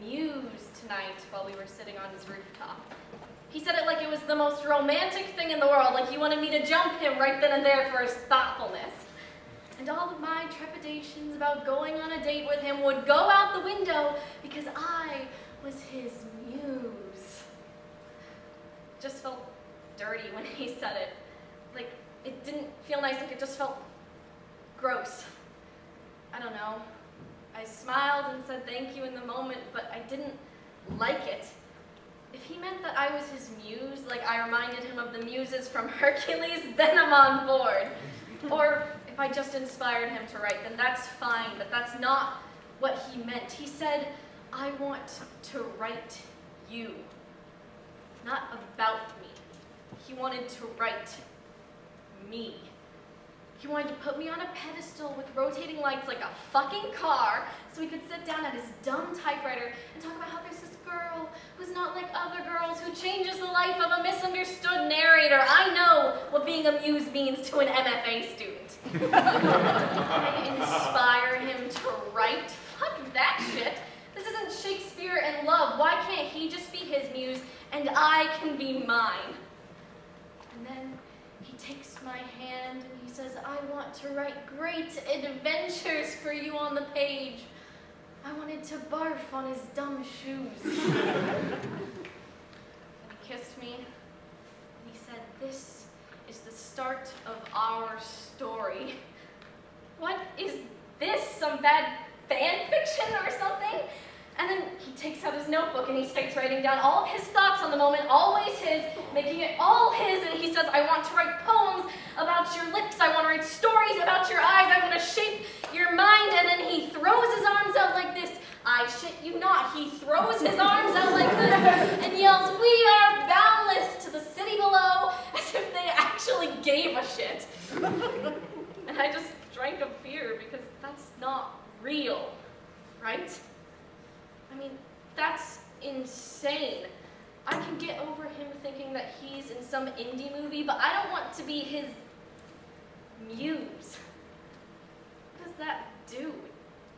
muse tonight while we were sitting on his rooftop. He said it like it was the most romantic thing in the world, like he wanted me to jump him right then and there for his thoughtfulness. And all of my trepidations about going on a date with him would go out the window because I was his muse. Just felt dirty when he said it. Like, it didn't feel nice, like it just felt gross. I don't know. I smiled and said thank you in the moment, but I didn't like it. If he meant that I was his muse, like I reminded him of the muses from Hercules, then I'm on board. Or if I just inspired him to write, then that's fine, but that's not what he meant. He said, I want to write you, not about me. He wanted to write me. He wanted to put me on a pedestal with rotating lights like a fucking car so he could sit down at his dumb typewriter and talk about how there's this girl who's not like other girls, who changes the life of a misunderstood narrator. I know what being a muse means to an MFA student. I inspire him to write? Fuck that shit. This isn't Shakespeare in love. Why can't he just be his muse and I can be mine? And then he takes my hand and he says, I want to write great adventures for you on the page. I wanted to barf on his dumb shoes. And he kissed me and he said, this is the start of our story. What is this? Some bad fan fiction or something? And then he takes out his notebook and he starts writing down all of his thoughts on the moment, always his, making it all his, and he says, I want to write poems about your lips, I want to write stories about your eyes, I want to shape your mind, and then he throws his arms out like this. I shit you not, he throws his arms out like this and yells, we are boundless to the city below, as if they actually gave a shit. And I just drank a beer because that's not real, right? I mean, that's insane. I can get over him thinking that he's in some indie movie, but I don't want to be his muse. What does that do? It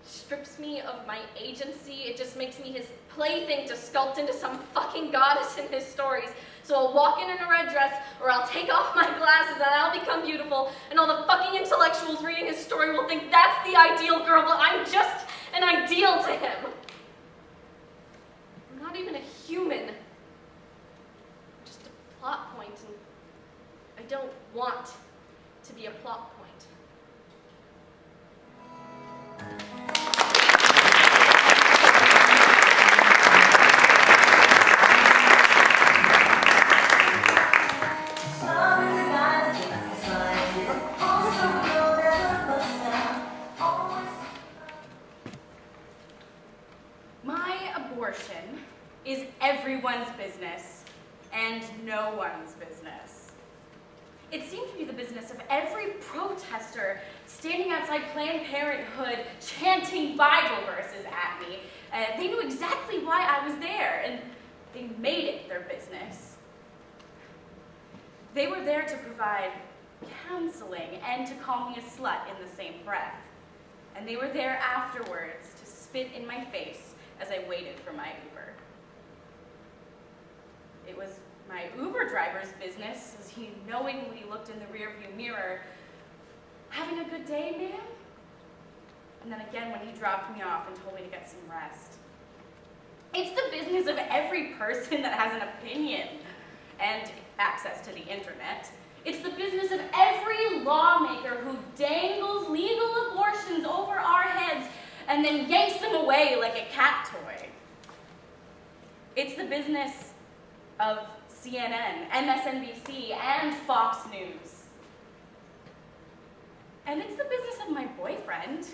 strips me of my agency. It just makes me his plaything to sculpt into some fucking goddess in his stories. So I'll walk in a red dress, or I'll take off my glasses and I'll become beautiful, and all the fucking intellectuals reading his story will think that's the ideal girl, but I'm just an ideal to him. I'm not even a human, just a plot point, and I don't want to be a plot point. My abortion is everyone's business and no one's business. It seemed to be the business of every protester standing outside Planned Parenthood chanting Bible verses at me. They knew exactly why I was there, and they made it their business. They were there to provide counseling and to call me a slut in the same breath. And they were there afterwards to spit in my face as I waited for my Uber. It was my Uber driver's business as he knowingly looked in the rearview mirror. Having a good day, ma'am? And then again when he dropped me off and told me to get some rest. It's the business of every person that has an opinion and access to the internet. It's the business of every lawmaker who dangles legal abortions over our heads and then yanks them away like a cat toy. It's the business of CNN, MSNBC, and Fox News. And it's the business of my boyfriend,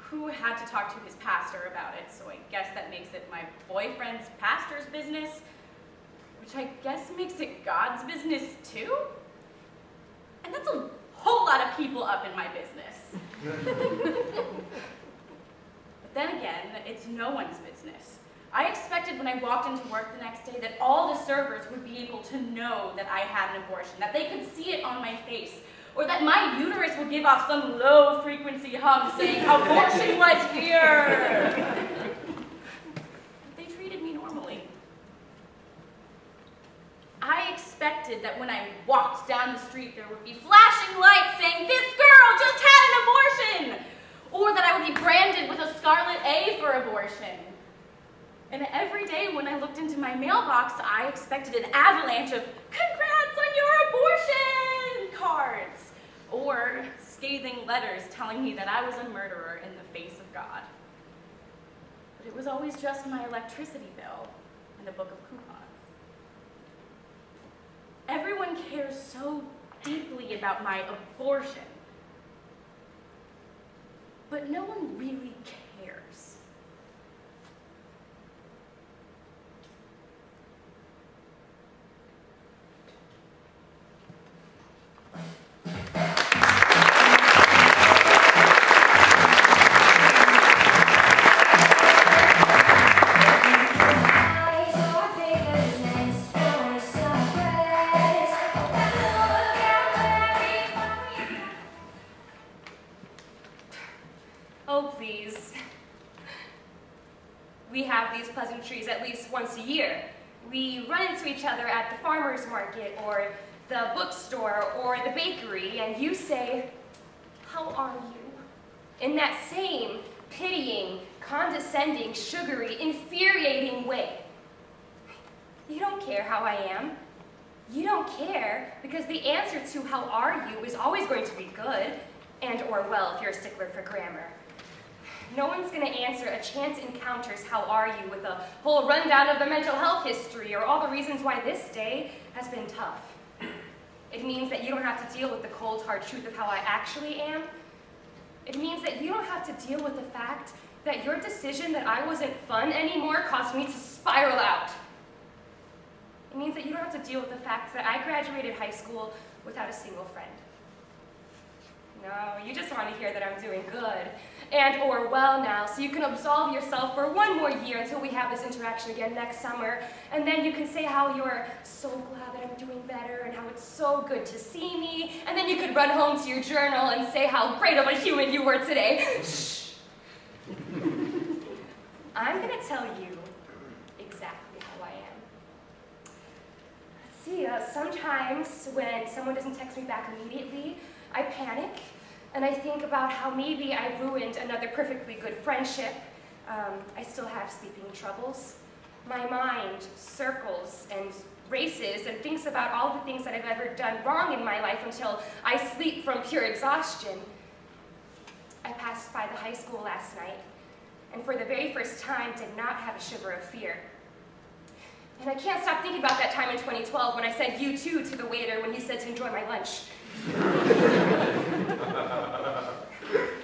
who had to talk to his pastor about it, so I guess that makes it my boyfriend's pastor's business, which I guess makes it God's business too? And that's a whole lot of people up in my business. But then again, it's no one's business. I expected when I walked into work the next day that all the servers would be able to know that I had an abortion, that they could see it on my face, or that my uterus would give off some low-frequency hum saying, abortion was here! street, there would be flashing lights saying, "This girl just had an abortion!" Or that I would be branded with a scarlet A for abortion. And every day when I looked into my mailbox, I expected an avalanche of "Congrats on your abortion" cards, or scathing letters telling me that I was a murderer in the face of God. But it was always just my electricity bill and a book of coupons. Everyone cares so deeply about my abortion, but no one really cares. Oh, please. We have these pleasantries at least once a year. We run into each other at the farmer's market or the bookstore or the bakery, and you say, "How are you?" in that same pitying, condescending, sugary, infuriating way. You don't care how I am. You don't care because the answer to "how are you" is always going to be good, and or well if you're a stickler for grammar. No one's going to answer a chance encounter's "how are you" with a whole rundown of the mental health history or all the reasons why this day has been tough. It means that you don't have to deal with the cold, hard truth of how I actually am. It means that you don't have to deal with the fact that your decision that I wasn't fun anymore caused me to spiral out. It means that you don't have to deal with the fact that I graduated high school without a single friend. No, you just want to hear that I'm doing good and or well now, so you can absolve yourself for one more year until we have this interaction again next summer, and then you can say how you're so glad that I'm doing better and how it's so good to see me, and then you could run home to your journal and say how great of a human you were today. Shh. I'm going to tell you exactly how I am. Let's see, sometimes when someone doesn't text me back immediately, I panic, and I think about how maybe I ruined another perfectly good friendship. I still have sleeping troubles. My mind circles and races and thinks about all the things that I've ever done wrong in my life until I sleep from pure exhaustion. I passed by the high school last night, and for the very first time did not have a shiver of fear. And I can't stop thinking about that time in 2012 when I said "you too" to the waiter when he said to enjoy my lunch.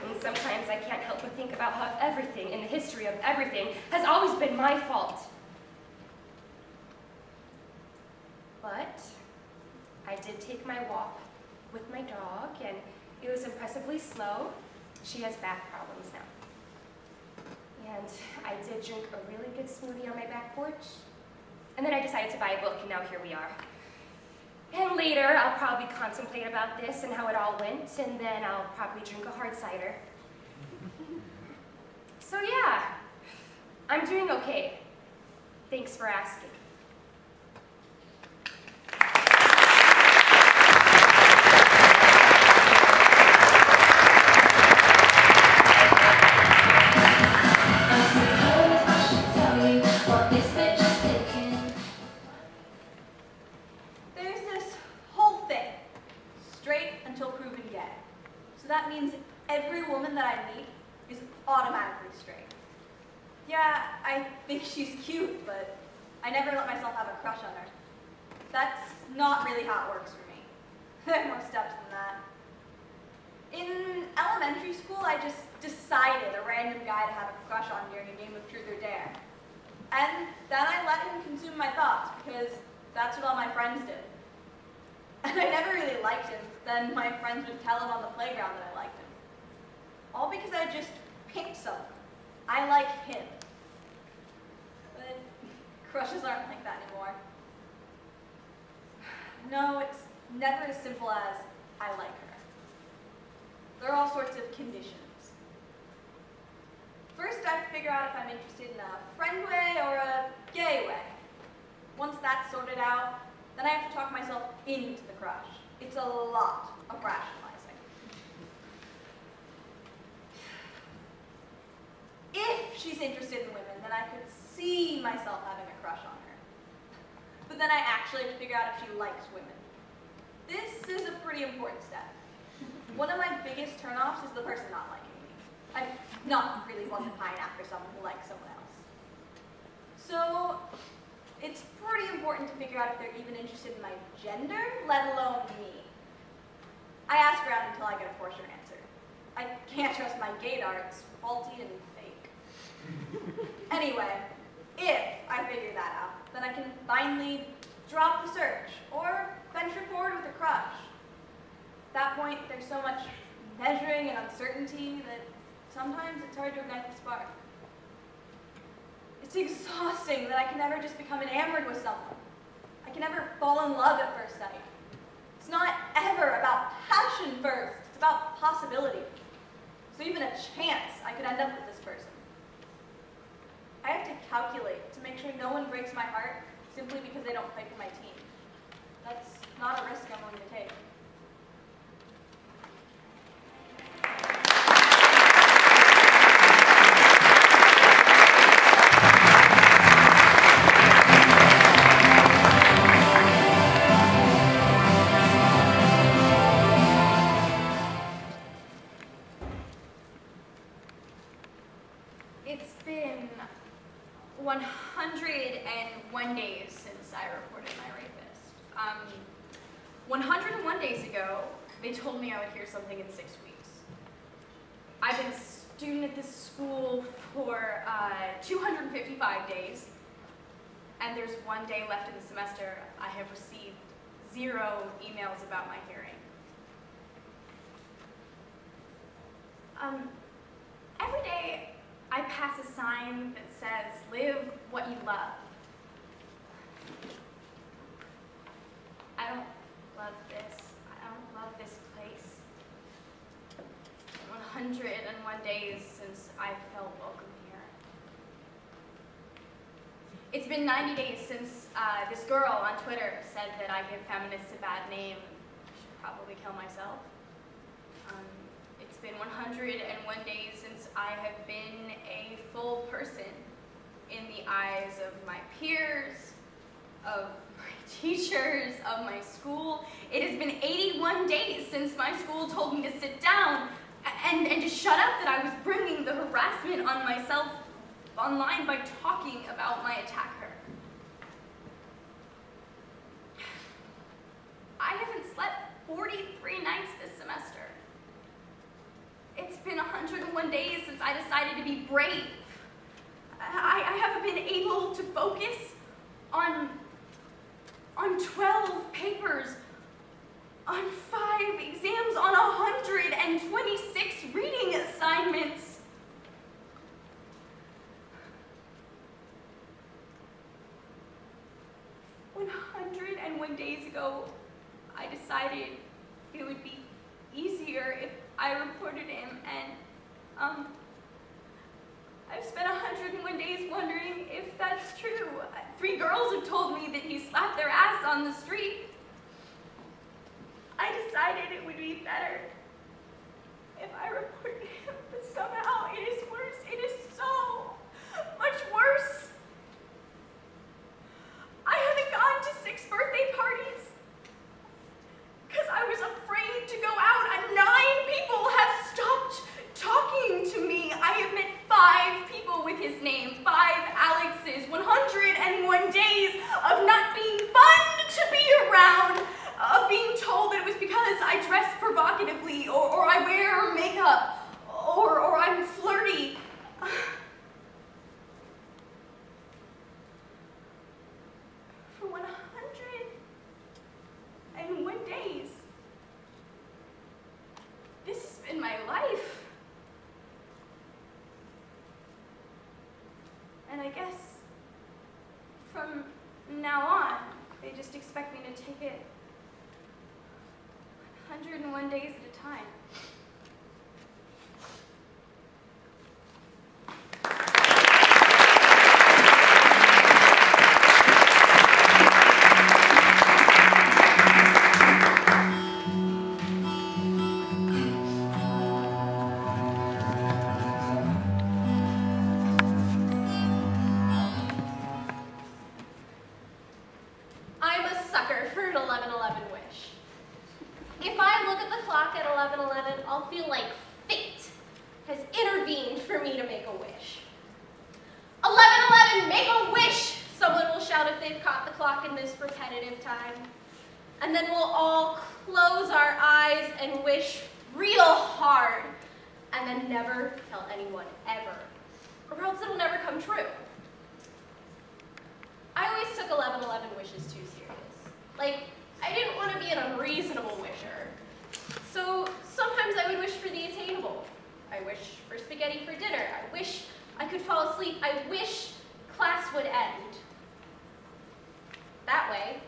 And sometimes I can't help but think about how everything in the history of everything has always been my fault. But I did take my walk with my dog, and it was impressively slow. She has back problems now. And I did drink a really good smoothie on my back porch. And then I decided to buy a book, and now here we are. And later, I'll probably contemplate about this and how it all went, and then I'll probably drink a hard cider. So yeah, I'm doing okay. Thanks for asking. That means every woman that I meet is automatically straight. Yeah, I think she's cute, but I never let myself have a crush on her. That's not really how it works for me. There are more steps than that. In elementary school, I just decided a random guy to have a crush on during a game of Truth or Dare. And then I let him consume my thoughts, because that's what all my friends did. And I never really liked him. Then my friends would tell him on the playground that I liked him. All because I just picked someone. I like him. But crushes aren't like that anymore. No, it's never as simple as I like her. There are all sorts of conditions. First, I have to figure out if I'm interested in a friend way or a gay way. Once that's sorted out, then I have to talk myself into the crush, It's a lot of rationalizing. If she's interested in women, then I could see myself having a crush on her. But then I actually have to figure out if she likes women. This is a pretty important step. One of my biggest turnoffs is the person not liking me. I'm not really one to pine after someone who likes someone else. So it's pretty important to figure out if they're even interested in my gender, let alone me. I ask around until I get a for sure answer. I can't trust my gaydar, it's faulty and fake. Anyway, if I figure that out, then I can finally drop the search or venture forward with a crush. At that point, there's so much measuring and uncertainty that sometimes it's hard to ignite the spark. It's exhausting that I can never just become enamored with someone. I can never fall in love at first sight. It's not ever about passion first, it's about possibility. So even a chance I could end up with this person. I have to calculate to make sure no one breaks my heart simply because they don't play for my team. That's not a risk I'm willing to take. It's been 101 days since I reported my rapist. 101 days ago, they told me I would hear something in 6 weeks. I've been a student at this school for 255 days, and there's 1 day left in the semester. I have received 0 emails about my hearing. Every day, I pass a sign that says, "Live what you love." I don't love this. I don't love this place. 101 days since I felt welcome here. It's been 90 days since this girl on Twitter said that I give feminists a bad name. I should probably kill myself. It's been 101 days since I have been a full person in the eyes of my peers, of my teachers, of my school. It has been 81 days since my school told me to sit down and to shut up, that I was bringing the harassment on myself online by talking about my attacker. I haven't slept 43 nights this semester. It's been 101 days since I decided to be brave. I haven't been able to focus on 12 papers, on 5 exams, on 126 reading assignments. When 101 days ago, I decided it would be easier if I reported him, and I've spent 101 days wondering if that's true. 3 girls have told me that he slapped their ass on the street. I decided it would be better if I reported him, but somehow it is worse. It is so much worse. I haven't gone to 6 birthday parties because I was afraid to go out, and 9 people have stopped talking to me. I have met 5 people with his name, 5 Alexes, 101 days of not being fun to be around, of being told that it was because I dress provocatively, or I wear makeup, or I'm flirty. For 101 days, this has been my life. And I guess from now on, they just expect me to take it 101 days at a time. they've caught the clock in this repetitive time. And then we'll all close our eyes and wish real hard, and then never tell anyone ever, or else it'll never come true. I always took 11/11 wishes too serious. Like, I didn't want to be an unreasonable wisher. So sometimes I would wish for the attainable. I wish for spaghetti for dinner. I wish I could fall asleep. I wish class would end. That way,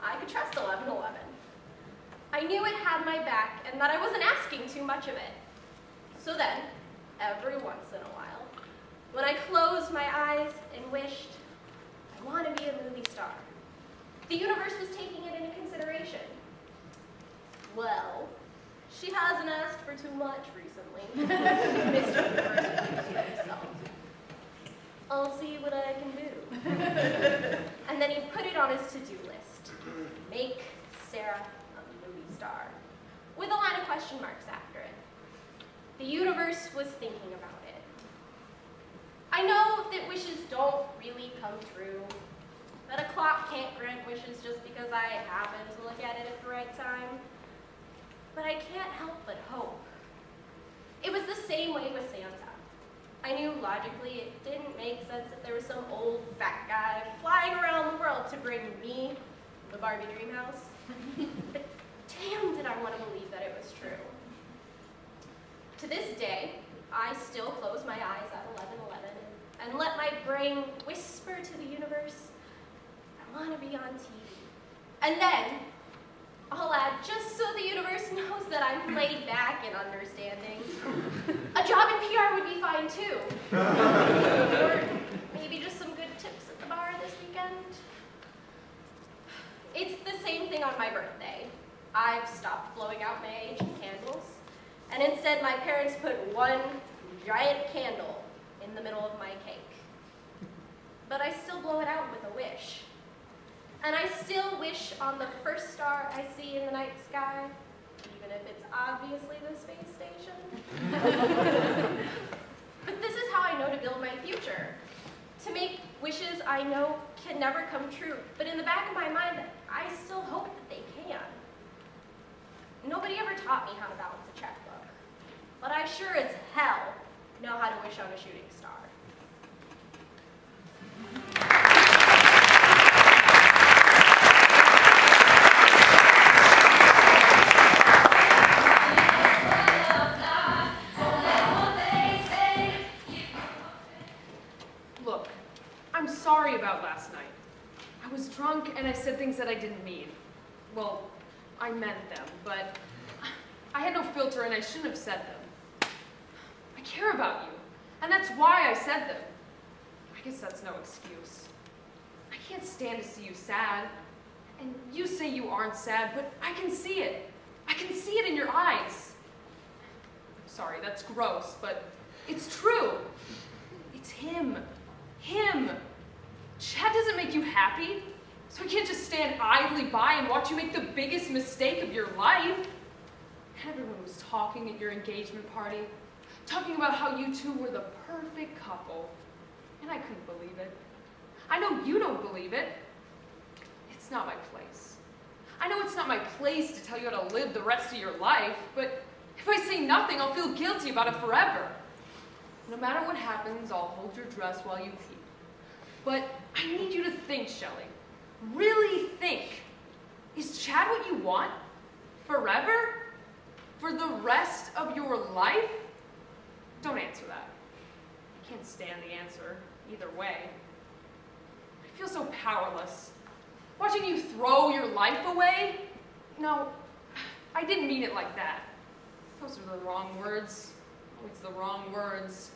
I could trust 11/11. I knew it had my back and that I wasn't asking too much of it. So then, every once in a while, when I closed my eyes and wished, I want to be a movie star, the universe was taking it into consideration. Well, she hasn't asked for too much recently. Mr. Universe produced for himself. I'll see what I can do. And then he put it on his to-do list. Make Sarah a movie star. With a line of question marks after it. The universe was thinking about it. I know that wishes don't really come true. That a clock can't grant wishes just because I happen to look at it at the right time. But I can't help but hope. It was the same way with Santa. I knew logically it didn't make sense that there was some old fat guy flying around the world to bring me the Barbie dream house. But damn did I want to believe that it was true. To this day, I still close my eyes at 11/11 and let my brain whisper to the universe, I want to be on TV. And then, I'll add, just so the universe knows that I'm laid back and understanding, a job in PR would be fine too. Or maybe just some good tips at the bar this weekend. It's the same thing on my birthday. I've stopped blowing out my age candles, and instead my parents put one giant candle in the middle of my cake. But I still blow it out with a wish. And I still wish on the first star I see in the night sky, even if it's obviously the space station. But this is how I know to build my future. To make wishes I know can never come true, but in the back of my mind, I still hope that they can. Nobody ever taught me how to balance a checkbook, but I sure as hell know how to wish on a shooting star. Look, I'm sorry about last night. I was drunk and I said things that I didn't mean. Well, I meant them, but I had no filter and I shouldn't have said them. I care about you, and that's why I said them. I guess that's no excuse. I can't stand to see you sad, and you say you aren't sad, but I can see it. I can see it in your eyes. I'm sorry, that's gross, but it's true. It's him. Him. Chad doesn't make you happy, so I can't just stand idly by and watch you make the biggest mistake of your life. Everyone was talking at your engagement party, talking about how you two were the perfect couple, and I couldn't believe it. I know you don't believe it. It's not my place. I know it's not my place to tell you how to live the rest of your life, but if I say nothing, I'll feel guilty about it forever. No matter what happens, I'll hold your dress while you pee. But I need you to think, Shelley. Really think. Is Chad what you want? Forever? For the rest of your life? Don't answer that. I can't stand the answer either way. I feel so powerless. Watching you throw your life away? No, I didn't mean it like that. Those are the wrong words. Always the wrong words.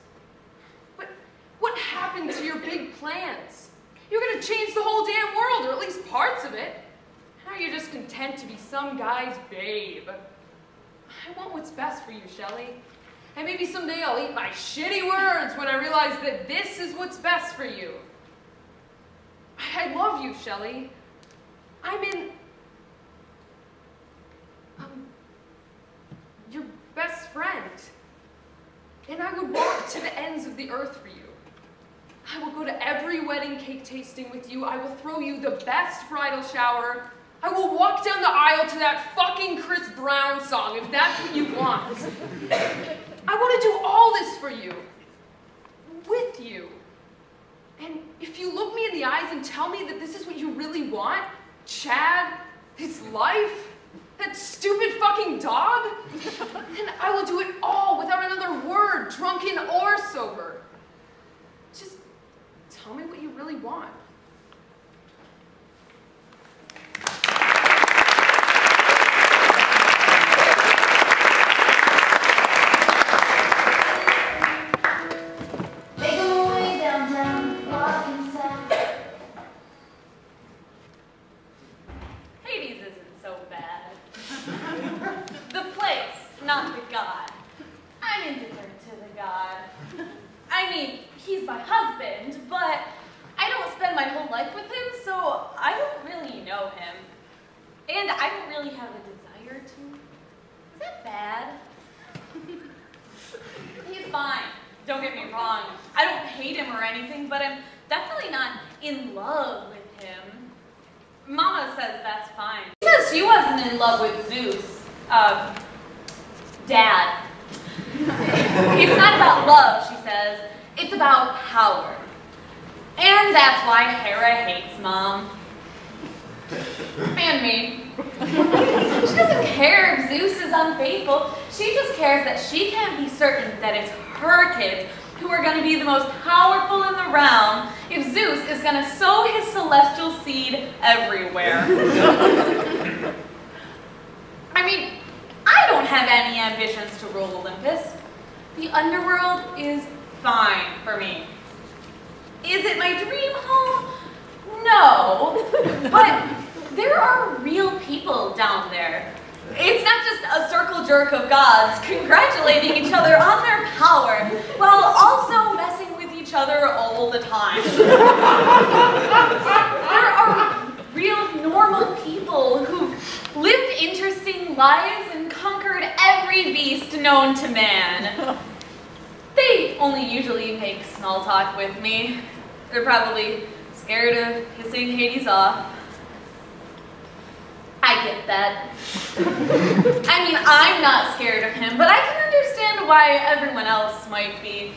But what happened to your big plans? You're gonna change the whole damn world, or at least parts of it. Now you're just content to be some guy's babe. I want what's best for you, Shelley. And maybe someday I'll eat my shitty words when I realize that this is what's best for you. I love you, Shelley. I'm in... your best friend. And I would walk to the ends of the earth for you. I will go to every wedding cake tasting with you. I will throw you the best bridal shower. I will walk down the aisle to that fucking Chris Brown song, if that's what you want. I want to do all this for you. With you. And if you look me in the eyes and tell me that this is what you really want, Chad, his life, that stupid fucking dog, then I will do it all without another word, drunken or sober. Just tell me what you really want. Not the God. I'm indifferent to the God. I mean, he's my husband, but I don't spend my whole life with him, so I don't really know him. And I don't really have a desire to. Is that bad? He's fine. Don't get me wrong. I don't hate him or anything, but I'm definitely not in love with him. Mama says that's fine. She says she wasn't in love with Zeus. Dad. It's not about love, she says. It's about power. And that's why Hera hates Mom. And me. She doesn't care if Zeus is unfaithful. She just cares that she can't be certain that it's her kids who are going to be the most powerful in the realm if Zeus is going to sow his celestial seed everywhere. I mean, I don't have any ambitions to rule Olympus. The underworld is fine for me. Is it my dream home? No, but there are real people down there. It's not just a circle jerk of gods congratulating each other on their power while also messing with each other all the time. There are real normal people who've lived interesting lives and conquered every beast known to man. They only usually make small talk with me. They're probably scared of pissing Hades off. I get that. I mean, I'm not scared of him, but I can understand why everyone else might be.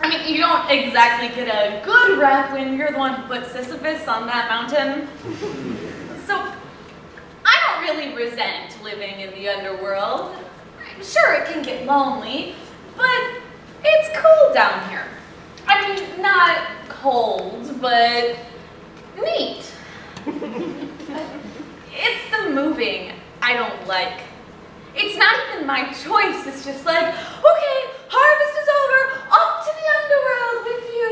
I mean, you don't exactly get a good rep when you're the one who put Sisyphus on that mountain. So, I don't really resent living in the underworld. I'm sure it can get lonely, but it's cool down here. I mean, not cold, but neat. It's the moving I don't like. It's not even my choice. It's just like, okay, harvest is over, off to the underworld with you.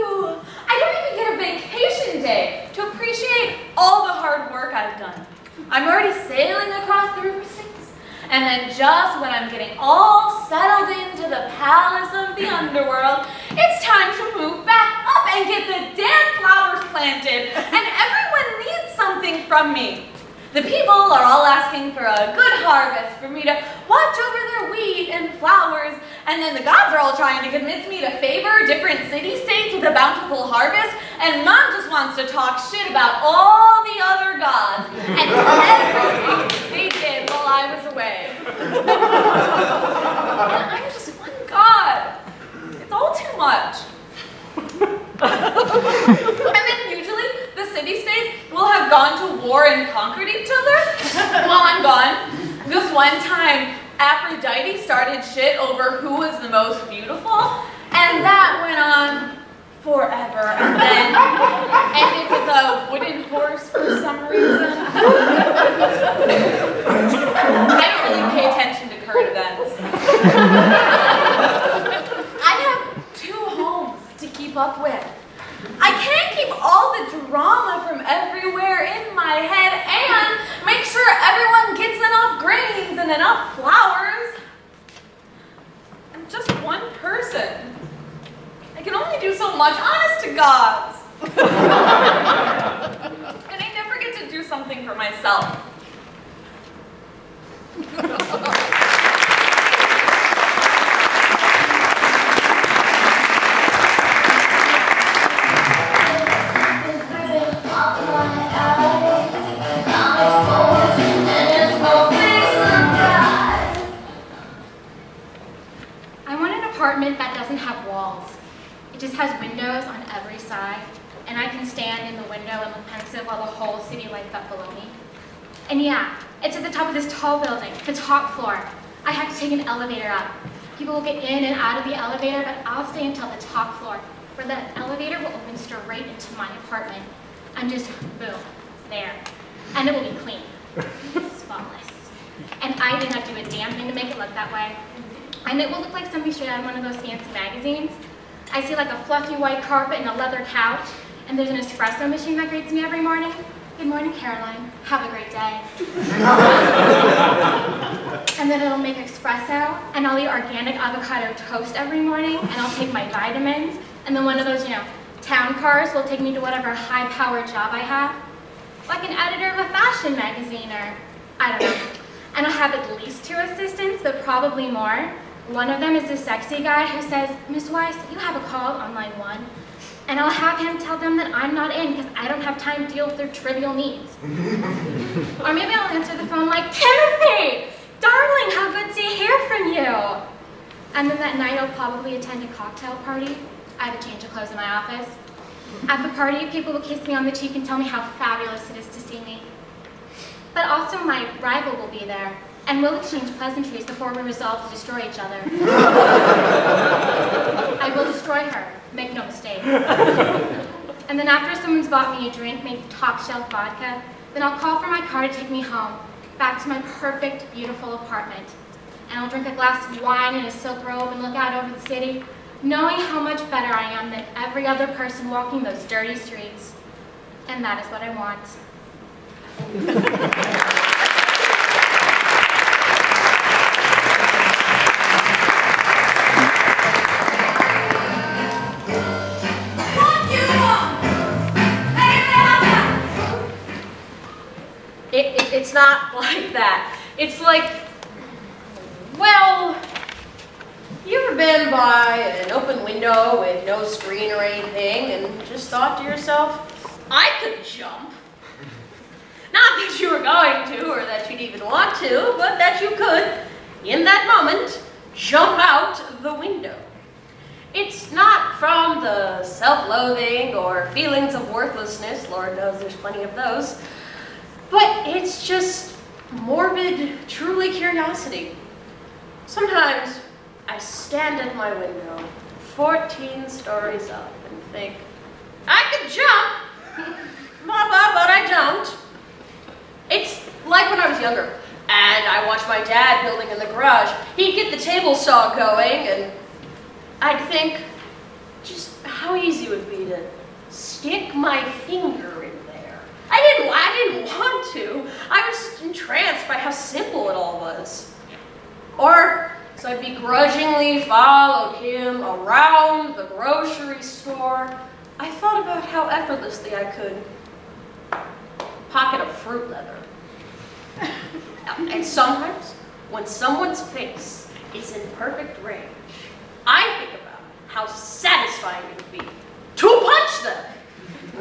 I don't even get a vacation day to appreciate all the hard work I've done. I'm already sailing across the river Styx, and then just when I'm getting all settled into the palace of the underworld, it's time to move back up and get the damn flowers planted, and everyone needs something from me. The people are all asking for a good harvest for me to watch over their wheat and flowers, and then the gods are all trying to convince me to favor different city-states with a bountiful harvest, and Mom just wants to talk shit about all the other gods and everything they did while I was away. And I'm just one god. It's all too much. And then usually the city-states will have gone to war and conquered each other while I'm gone. This one time, Aphrodite started shit over who was the most beautiful, and that went on forever, and then ended with a wooden horse for some reason. I don't really pay attention to current events. I have 2 homes to keep up with. I can't keep all the drama from everywhere in my head and make sure everyone gets enough grains and enough flowers. I'm just one person. I can only do so much, honest to gods. And I never get to do something for myself. window and look pensive while the whole city lights up below me. And yeah, it's at the top of this tall building, the top floor. I have to take an elevator up. People will get in and out of the elevator, but I'll stay until the top floor, where the elevator will open straight into my apartment. I'm just, boom, there. And it will be clean, spotless. And I didn't have to do a damn thing to make it look that way. And it will look like something straight out of one of those fancy magazines. I see like a fluffy white carpet and a leather couch, and there's an espresso machine that greets me every morning. Good morning, Caroline. Have a great day. And then it'll make espresso, and I'll eat organic avocado toast every morning, and I'll take my vitamins, and then one of those, town cars will take me to whatever high-powered job I have, like an editor of a fashion magazine, or I don't know. And I'll have at least 2 assistants, but probably more. One of them is this sexy guy who says, Miss Weiss, you have a call on line 1. And I'll have him tell them that I'm not in because I don't have time to deal with their trivial needs. Or maybe I'll answer the phone like, Timothy, darling, how good to hear from you. And then that night I'll probably attend a cocktail party. I have a change of clothes in my office. At the party, people will kiss me on the cheek and tell me how fabulous it is to see me. But also my rival will be there, and we'll exchange pleasantries before we resolve to destroy each other. I will destroy her, make no mistake. And then after someone's bought me a drink made top shelf vodka, then I'll call for my car to take me home, back to my perfect, beautiful apartment. And I'll drink a glass of wine in a silk robe and look out over the city, knowing how much better I am than every other person walking those dirty streets. And that is what I want. It's not like that. It's like, well, you ever been by an open window with no screen or anything and just thought to yourself, I could jump. Not that you were going to or that you'd even want to, but that you could, in that moment, jump out the window. It's not from the self-loathing or feelings of worthlessness, Lord knows there's plenty of those, but it's just morbid, truly curiosity. Sometimes I stand at my window, 14 stories up, and think, I could jump, but I don't. It's like when I was younger, and I watched my dad building in the garage. He'd get the table saw going, and I'd think just how easy it would be to stick my finger in there. I didn't want to. I was just entranced by how simple it all was. Or, so I'd begrudgingly followed him around the grocery store. I thought about how effortlessly I could pocket a fruit leather. And sometimes, when someone's face is in perfect range, I think about how satisfying it would be to punch them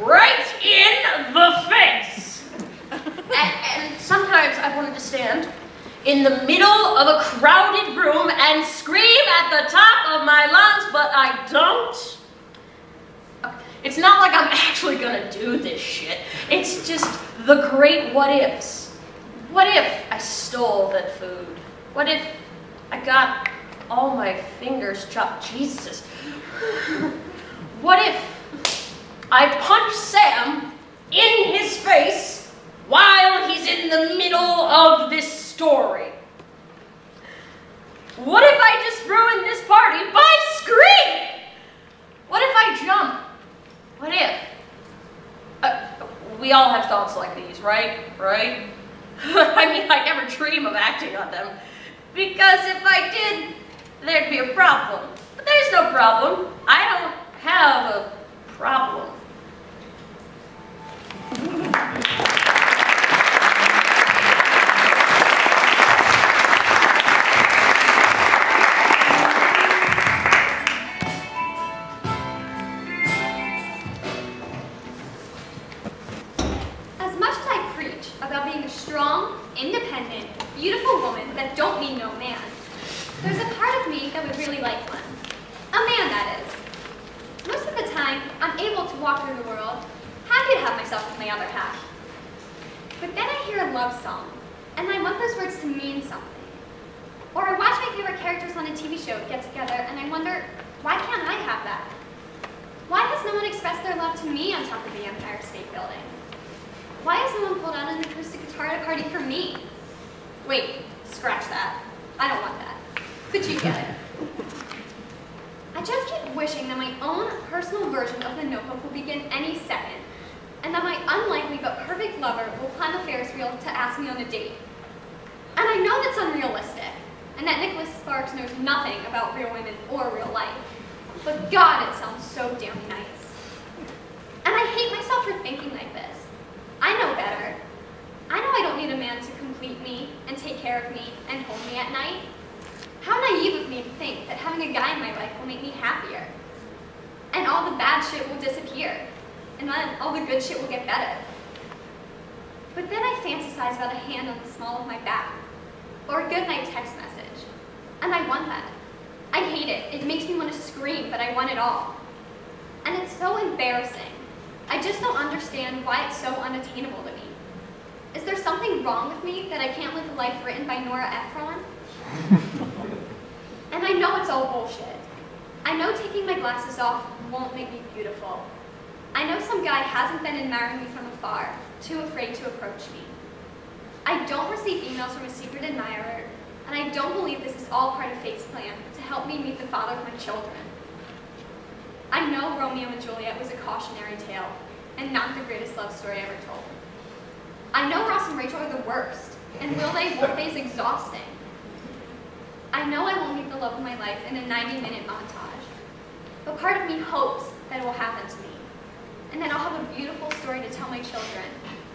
right in the face. And sometimes I wanted to stand in the middle of a crowded room and scream at the top of my lungs, but I don't. It's not like I'm actually gonna do this shit. It's just the great what-ifs. What if I stole that food? What if I got all my fingers chopped? Jesus. What if I punch Sam in his face while he's in the middle of this story? What if I just ruined this party by screaming? What if I jump? What if? We all have thoughts like these, right? Right? I mean, I never dream of acting on them. Because if I did, there'd be a problem. But there's no problem. I don't have a problem. As much as I preach about being a strong, independent, beautiful woman that don't need no man, there's a part of me that would really like one. A man, that is. Most of the time, I'm able to walk through the world, happy to have my myself as my other half. But then I hear a love song, and I want those words to mean something. Or I watch my favorite characters on a TV show get together, and I wonder, why can't I have that? Why has no one expressed their love to me on top of the Empire State Building? Why has no one pulled out an acoustic guitar at a party for me? Wait, scratch that. I don't want that. But you get it. I just keep wishing that my own personal version of the Notebook will begin any second, and that my unlikely but perfect lover will climb a Ferris wheel to ask me on a date. And I know that's unrealistic, and that Nicholas Sparks knows nothing about real women or real life. But God, it sounds so damn nice. And I hate myself for thinking like this. I know better. I know I don't need a man to complete me and take care of me and hold me at night. How naive of me to think that having a guy in my life will make me happier. And all the bad shit will disappear. And then all the good shit will get better. But then I fantasize about a hand on the small of my back. Or a goodnight text message. And I want that. I hate it. It makes me want to scream, but I want it all. And it's so embarrassing. I just don't understand why it's so unattainable to me. Is there something wrong with me that I can't live a life written by Nora Ephron? And I know it's all bullshit. I know taking my glasses off won't make me beautiful. I know some guy hasn't been admiring me from afar, too afraid to approach me. I don't receive emails from a secret admirer, and I don't believe this is all part of fate's plan to help me meet the father of my children. I know Romeo and Juliet was a cautionary tale, and not the greatest love story ever told. I know Ross and Rachel are the worst, and will they, won't they is exhausting. I know I won't meet the love of my life in a 90-minute montage, but part of me hopes that it will happen to me, and then I'll have a beautiful story to tell my children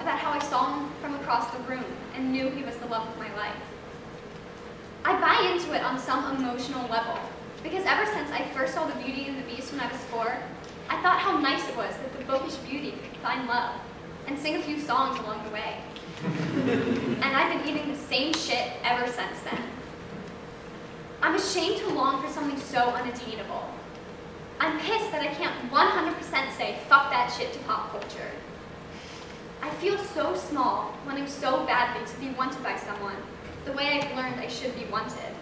about how I saw him from across the room and knew he was the love of my life. I buy into it on some emotional level, because ever since I first saw the Beauty and the Beast when I was 4, I thought how nice it was that the bookish beauty could find love and sing a few songs along the way. And I've been eating the same shit ever since then. I'm ashamed to long for something so unattainable. I'm pissed that I can't 100% say fuck that shit to pop culture. I feel so small, wanting so badly to be wanted by someone, the way I've learned I should be wanted.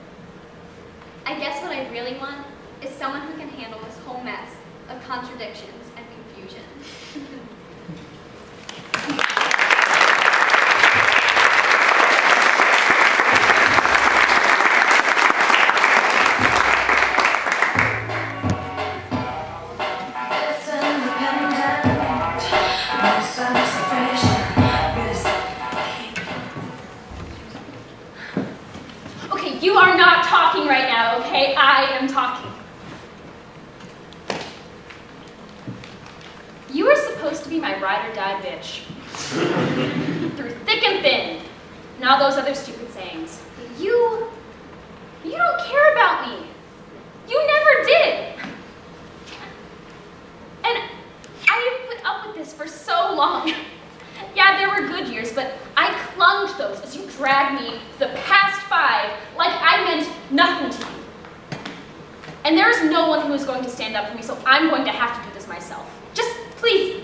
I guess what I really want is someone who can handle this whole mess of contradictions and confusion. Okay, you are not talking right now, okay? I am talking. You were supposed to be my ride or die bitch. Through thick and thin, and all those other stupid sayings. But you don't care about me. You never did. And I have put up with this for so long. Yeah, there were good years, but I clung to those as you dragged me the past 5 like I meant nothing to you. And there is no one who is going to stand up for me, so I'm going to have to do this myself. Just, please.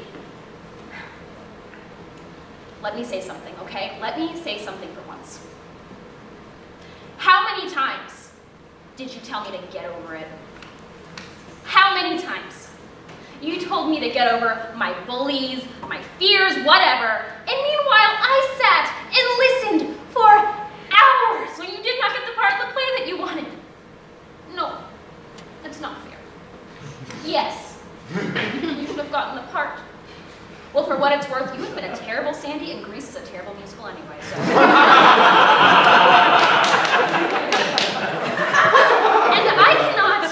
Let me say something, okay? Let me say something for once. How many times did you tell me to get over it? How many times? You told me to get over my bullies, my fears, whatever, and meanwhile I sat and listened for hours when you did not get the part of the play that you wanted. No, that's not fair. Yes, you should have gotten the part. Well, for what it's worth, you have been a terrible Sandy, and Grease is a terrible musical anyway, so. And I cannot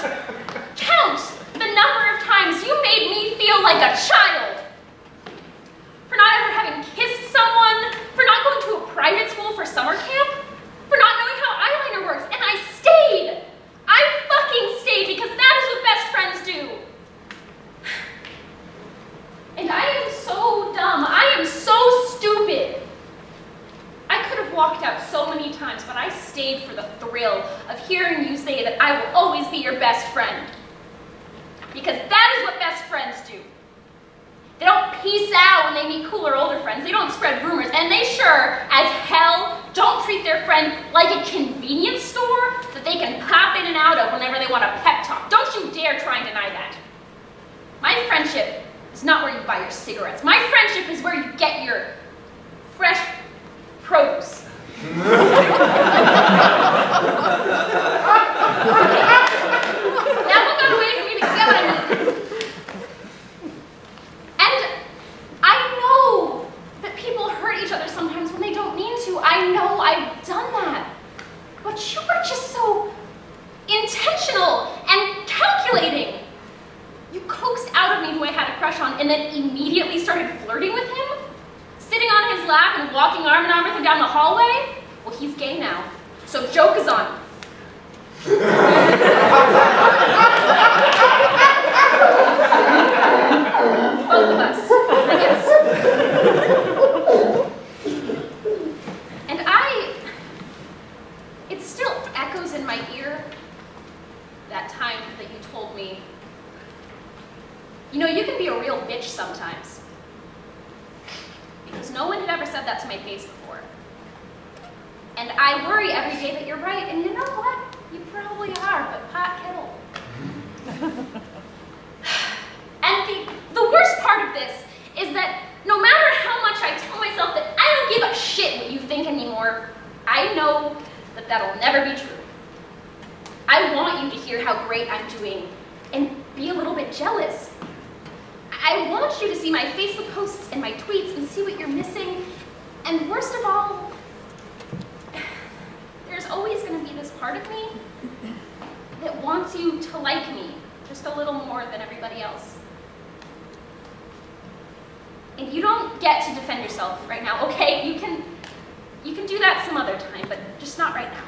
count the number of times you made me feel like a child. For not ever having kissed someone, for not going to a private school for summer camp, for not knowing how eyeliner works, and I stayed. I fucking stayed because that is what best friends do. And I am so dumb. I am so stupid. I could have walked out so many times, but I stayed for the thrill of hearing you say that I will always be your best friend. Because that is what best friends do. They don't peace out when they meet cooler older friends. They don't spread rumors, and they sure as hell don't treat their friend like a convenience store that they can pop in and out of whenever they want a pep talk. Don't you dare try and deny that. My friendship is not where you buy your cigarettes. My friendship is where you get your fresh produce. Now look out away from me to get what I mean. And I know that people hurt each other sometimes when they don't mean to. I know I've done that. But you were just so intentional and calculating. You coaxed out of me who I had a crush on and then immediately started flirting with him? Sitting on his lap and walking arm in arm with him down the hallway? Well, he's gay now, so joke is on. Both of us, I guess. And it still echoes in my ear, that time that you told me, you know, you can be a real bitch sometimes. Because no one had ever said that to my face before. And I worry every day that you're right, and you know what? You probably are, but pot kettle. And the worst part of this is that no matter how much I tell myself that I don't give a shit what you think anymore, I know that that'll never be true. I want you to hear how great I'm doing and be a little bit jealous. I want you to see my Facebook posts and my tweets and see what you're missing. And worst of all, there's always going to be this part of me that wants you to like me just a little more than everybody else. And you don't get to defend yourself right now, okay? You can do that some other time, but just not right now.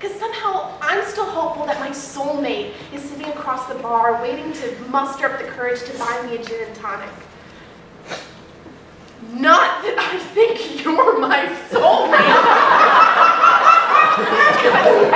Because somehow I'm still hopeful that my soulmate is sitting across the bar waiting to muster up the courage to buy me a gin and tonic. Not that I think you're my soulmate. Because